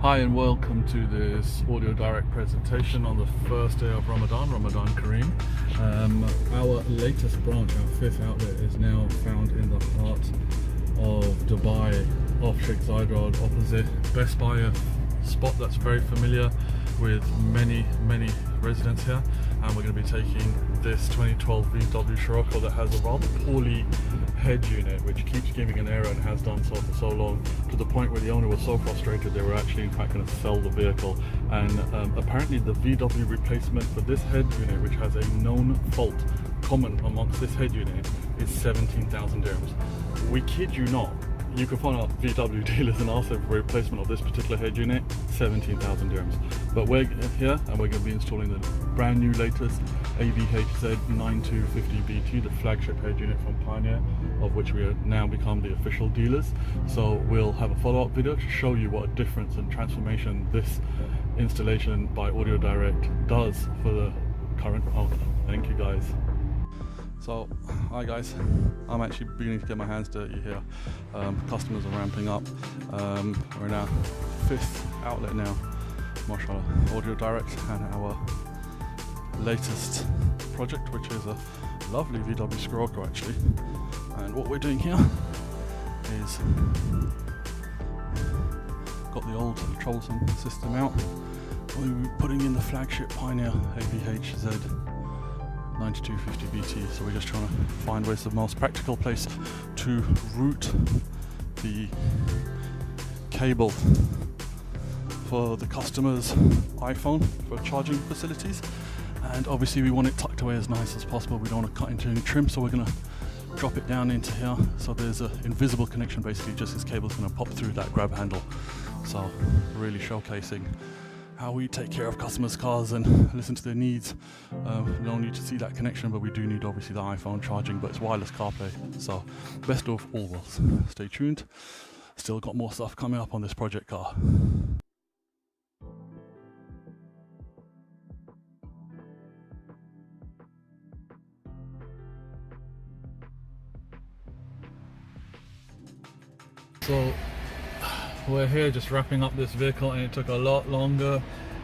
Hi and welcome to this Audio Direct presentation on the first day of Ramadan Kareem. Our latest branch, our fifth outlet, is now found in the heart of Dubai, off Sheikh Zayed Road, opposite Best Buy, a spot that's very familiar with many residents here. And we're going to be taking this 2012 VW Scirocco that has a rather poorly head unit, which keeps giving an error and has done so for so long, to the point where the owner was so frustrated they were actually in fact going to sell the vehicle. And apparently the VW replacement for this head unit, which has a known fault common amongst this head unit, is 17,000 dirhams. We kid you not. You can find our VW dealers and ask them for a replacement of this particular head unit, 17,000 dirhams. But we're here and we're going to be installing the brand new latest AVH-Z9250BT, the flagship head unit from Pioneer, of which we have now become the official dealers. So we'll have a follow-up video to show you what a difference and transformation this installation by Audio Direct does for the current owner. Thank you guys. So, hi guys, I'm actually beginning to get my hands dirty here. Customers are ramping up. We're in our fifth outlet now, MaShaAllah, Audio Direct, and our latest project, which is a lovely VW Scirocco actually. And what we're doing here is got the old troublesome system out. We're putting in the flagship Pioneer AVH-Z9250BT. So we're just trying to find where's the most practical place to route the cable for the customer's iPhone for charging facilities. And obviously we want it tucked away as nice as possible. We don't want to cut into any trim, so we're going to drop it down into here. So there's an invisible connection, basically just this cable's going to pop through that grab handle. So really showcasing how we take care of customers' cars and listen to their needs. We don't need to see that connection, but we do need obviously the iPhone charging, but it's wireless CarPlay. So best of all worlds. Stay tuned. Still got more stuff coming up on this project car. So we're here just wrapping up this vehicle, and it took a lot longer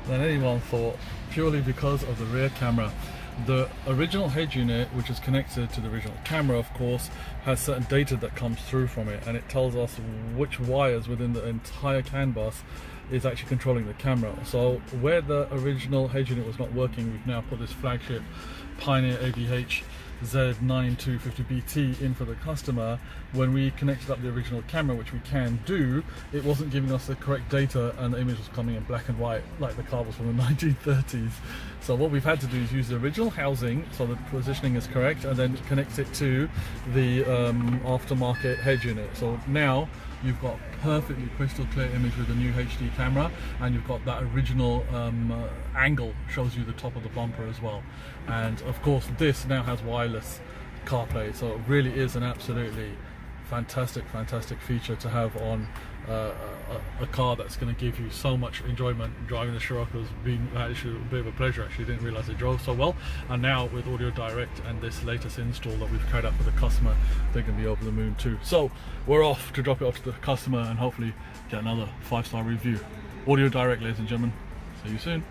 than anyone thought, purely because of the rear camera. The original head unit, which is connected to the original camera, of course, has certain data that comes through from it, and it tells us which wires within the entire CAN bus is actually controlling the camera. So where the original head unit was not working, we've now put this flagship Pioneer AVH-Z9250BT in for the customer. When we connected up the original camera, which we can do, it wasn't giving us the correct data, and the image was coming in black and white like the car was from the 1930s. So what we've had to do is use the original housing, so the positioning is correct, and then connect it to the aftermarket head unit. So now you've got perfectly crystal clear image with the new HD camera, and you've got that original angle, shows you the top of the bumper as well. And of course this now has wireless CarPlay, so it really is an absolutely fantastic feature to have on a car that's going to give you so much enjoyment. Driving the Scirocco has been actually a bit of a pleasure. Actually didn't realize it drove so well, and now with Audio Direct and this latest install that we've carried out for the customer, they're going to be over the moon too. So we're off to drop it off to the customer and hopefully get another 5-star review. Audio Direct, ladies and gentlemen. See you soon.